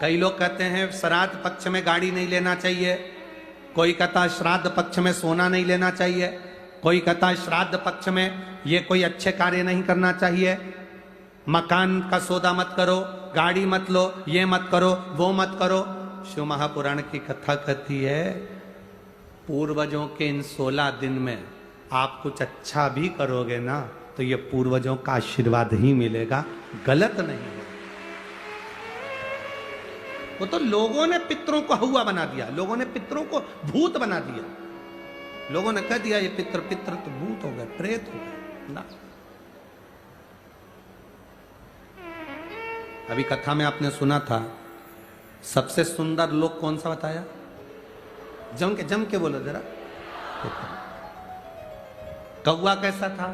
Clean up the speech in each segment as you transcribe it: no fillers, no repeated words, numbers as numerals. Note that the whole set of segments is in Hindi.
कई लोग कहते हैं श्राद्ध पक्ष में गाड़ी नहीं लेना चाहिए, कोई कहता है श्राद्ध पक्ष में सोना नहीं लेना चाहिए, कोई कहता है श्राद्ध पक्ष में ये कोई अच्छे कार्य नहीं करना चाहिए, मकान का सौदा मत करो, गाड़ी मत लो, ये मत करो, वो मत करो। शिव महापुराण की कथा कहती है पूर्वजों के इन 16 दिन में आप कुछ अच्छा भी करोगे ना तो ये पूर्वजों का आशीर्वाद ही मिलेगा, गलत नहीं है। वो तो लोगों ने पितरों को हवा बना दिया, लोगों ने पितरों को भूत बना दिया, लोगों ने कह दिया ये पितर तो भूत हो गए, प्रेत हो गए ना। अभी कथा में आपने सुना था सबसे सुंदर लोक कौन सा बताया? जम के बोलो जरा। कौवा कैसा था?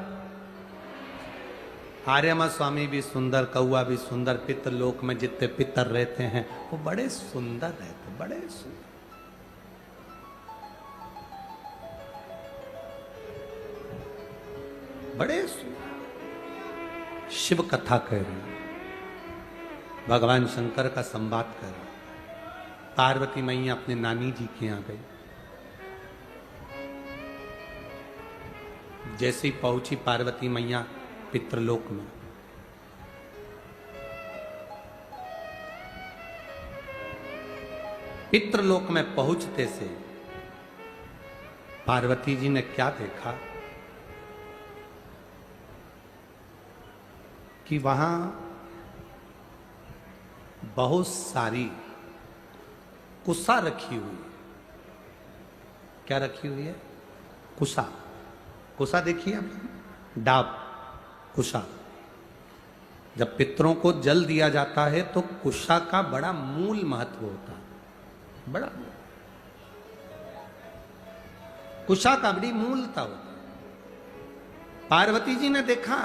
आर्यमा स्वामी भी सुंदर, कौवा भी सुंदर, पितर लोक में जितने पितर रहते हैं वो बड़े सुंदर रहते, बड़े सुंदर। बड़े सुंदर। शिव कथा कह रही, भगवान शंकर का संवाद कर रही। पार्वती मैया अपने नानी जी के यहां गई, जैसे ही पहुंची पार्वती मैया पितृलोक में, पितृलोक में पहुंचते से पार्वती जी ने क्या देखा कि वहां बहुत सारी कुसा रखी हुई है। क्या रखी हुई है? कुसा। कुसा देखिए आप, डाब, कुशा। जब पितरों को जल दिया जाता है तो कुशा का बड़ा मूल महत्व होता है, बड़ा कुशा का बड़ी मूलता होती है। पार्वती जी ने देखा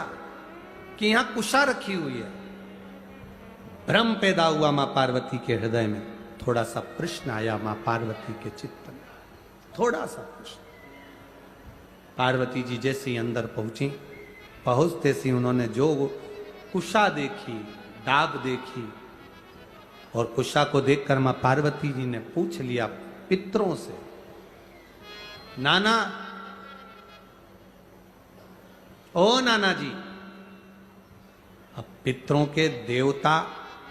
कि यहां कुशा रखी हुई है, भ्रम पैदा हुआ मां पार्वती के हृदय में, थोड़ा सा प्रश्न आया मां पार्वती के चित्त में, थोड़ा सा प्रश्न। पार्वती जी जैसे ही अंदर पहुंची, पहुंचते सी उन्होंने जो कुशा देखी, डाब देखी, और कुशा को देखकर मां पार्वती जी ने पूछ लिया पितरों से, नाना, ओ नाना जी। अब पितरों के देवता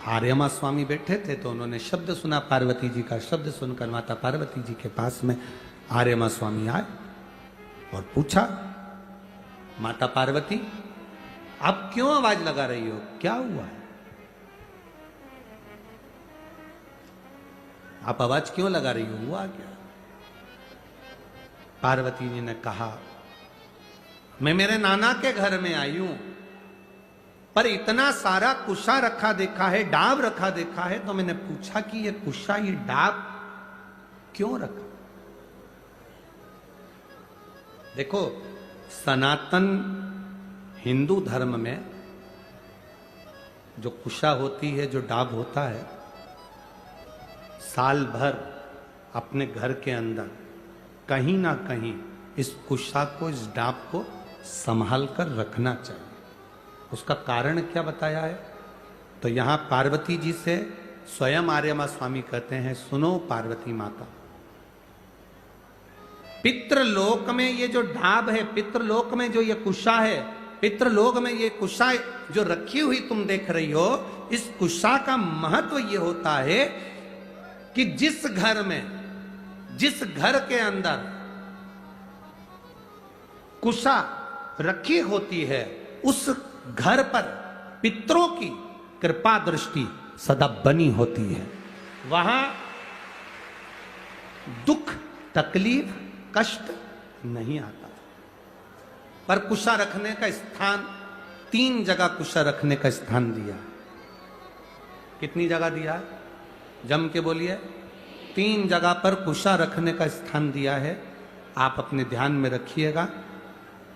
आर्यमा स्वामी बैठे थे तो उन्होंने शब्द सुना पार्वती जी का, शब्द सुनकर माता पार्वती जी के पास में आर्यमा स्वामी आए और पूछा, माता पार्वती आप क्यों आवाज लगा रही हो, क्या हुआ है? आप आवाज क्यों लगा रही हो, हुआ क्या? पार्वती जी ने कहा, मैं मेरे नाना के घर में आई हूं, पर इतना सारा कुशा रखा देखा है, डाब रखा देखा है, तो मैंने पूछा कि ये कुशा, ये डाब क्यों रखा? देखो, सनातन हिंदू धर्म में जो कुशा होती है, जो डाब होता है, साल भर अपने घर के अंदर कहीं ना कहीं इस कुशा को, इस डाब को संभाल कर रखना चाहिए। उसका कारण क्या बताया है? तो यहां पार्वती जी से स्वयं आर्यमा स्वामी कहते हैं, सुनो पार्वती माता, पितृलोक में ये जो ढाब है, पितृलोक में जो ये कुशा है, पितृलोक में ये कुशा जो रखी हुई तुम देख रही हो, इस कुशा का महत्व ये होता है कि जिस घर में, जिस घर के अंदर कुशा रखी होती है, उस घर पर पितरों की कृपा दृष्टि सदा बनी होती है। वहां दुख, तकलीफ, कष्ट नहीं आता। पर कुशा रखने का स्थान, 3 जगह कुशा रखने का स्थान दिया। कितनी जगह दिया? जम के बोलिए। 3 जगह पर कुशा रखने का स्थान दिया है। आप अपने ध्यान में रखिएगा।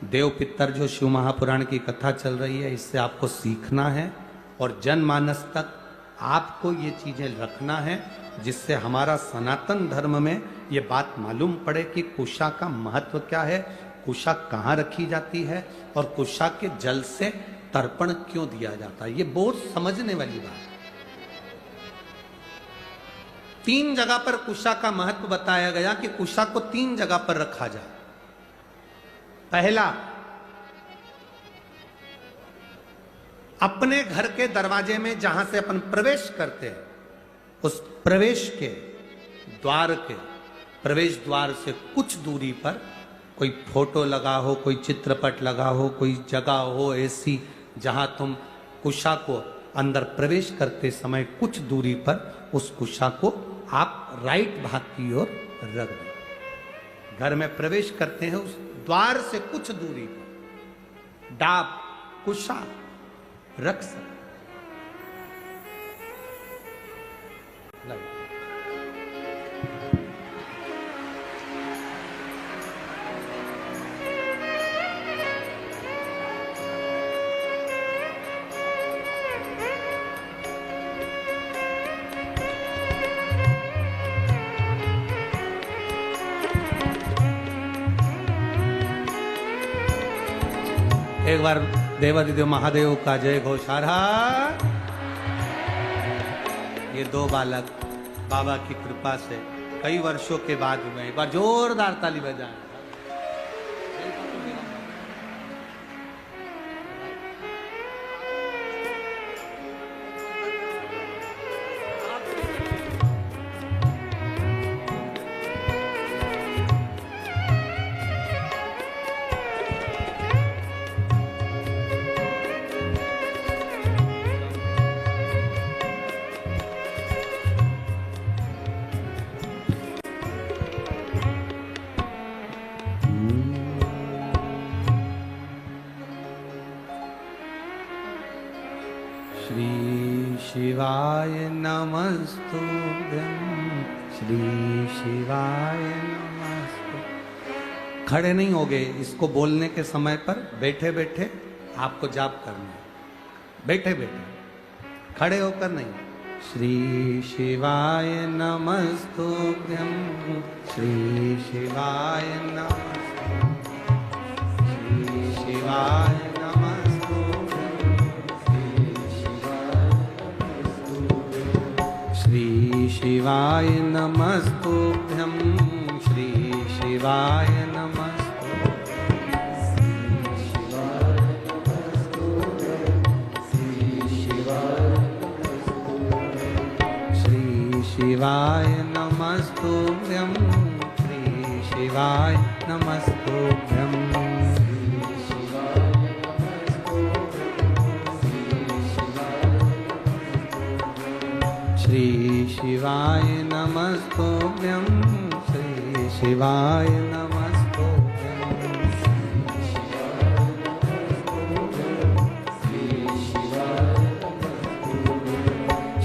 देव पितर जो शिव महापुराण की कथा चल रही है, इससे आपको सीखना है और जनमानस तक आपको ये चीजें रखना है, जिससे हमारा सनातन धर्म में ये बात मालूम पड़े कि कुशा का महत्व क्या है, कुशा कहाँ रखी जाती है और कुशा के जल से तर्पण क्यों दिया जाता है। ये बहुत समझने वाली बात है। 3 जगह पर कुशा का महत्व बताया गया कि कुशा को 3 जगह पर रखा जाए। पहला, अपने घर के दरवाजे में जहां से अपन प्रवेश करते हैं, उस प्रवेश के द्वार के प्रवेश द्वार से कुछ दूरी पर कोई फोटो लगा हो, कोई चित्रपट लगा हो, कोई जगह हो ऐसी जहां तुम कुशा को अंदर प्रवेश करते समय कुछ दूरी पर उस कुशा को आप राइट भाग की ओर रख दें। घर में प्रवेश करते हैं, उस द्वार से कुछ दूरी पर डाब कुशा रख सकते। एक बार देवादिदेव महादेव का जय घोषारा। ये 2 बालक बाबा की कृपा से कई वर्षों के बाद हुए। एक बार जोरदार ताली बजाएं। शिवाय नमस्तुभ्यं, श्री शिवाय नमस्तु। खड़े नहीं होगे, इसको बोलने के समय पर बैठे बैठे आपको जाप करना है। बैठे बैठे, खड़े होकर नहीं। श्री शिवाय नमस्तुभ्यं, श्री शिवाय नमस्तु, श्री शिवाय श्री शिवाय नमस्तुभ्यं, श्री शिवाय नमस्तु, श्री शिवाय नमस्तुभ्यं, श्री शिवाय नमस्तुभ्यं, श्री शिवाय नमस्तुभ्यं, श्री शिवाय नमस्तुभ्यं,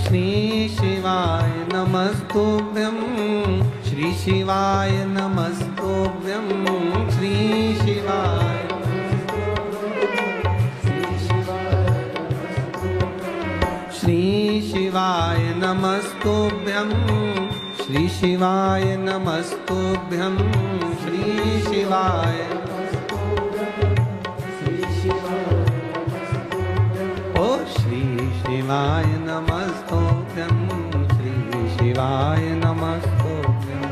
श्री शिवाय नमस्तुभ्यं, श्री शिवाय नमस्तुभ्यं, श्री शिवाय श्री शिवाय नमस्तुभ्यं, श्री शिवाय नमस्तुभ्यं, श्री शिवाय ओ श्री शिवाय नमस्तुभ्यं, श्री शिवाय नमस्तुभ्यं,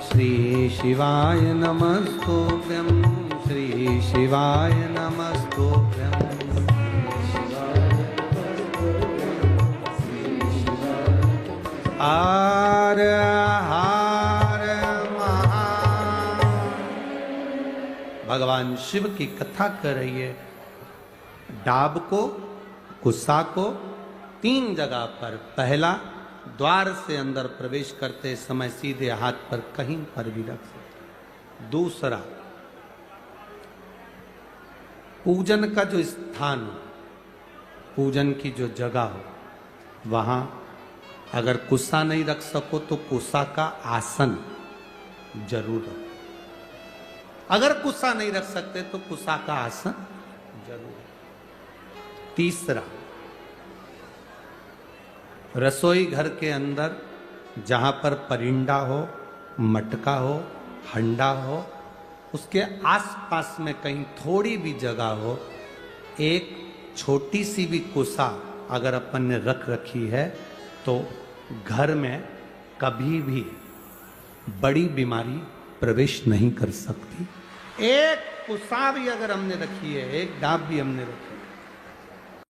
श्री शिवाय नमस्तुभ्यं, श्री शिवाय नमस्तुभ्यं, हर हर महादेव। भगवान शिव की कथा कर रही है। डाब को, कुशा को 3 जगह पर, पहला द्वार से अंदर प्रवेश करते समय सीधे हाथ पर कहीं पर भी रख सकते। दूसरा, पूजन का जो स्थान हो, पूजन की जो जगह हो, वहां अगर कुशा नहीं रख सको तो कुशा का आसन जरूर रखो। अगर कुशा नहीं रख सकते तो कुशा का आसन जरूर। तीसरा, रसोई घर के अंदर जहां पर परिंदा हो, मटका हो, हंडा हो, उसके आसपास में कहीं थोड़ी भी जगह हो एक छोटी सी भी कुसा अगर अपन ने रख रखी है तो घर में कभी भी बड़ी बीमारी प्रवेश नहीं कर सकती। एक कुसा भी अगर हमने रखी है, एक डाब भी हमने रखी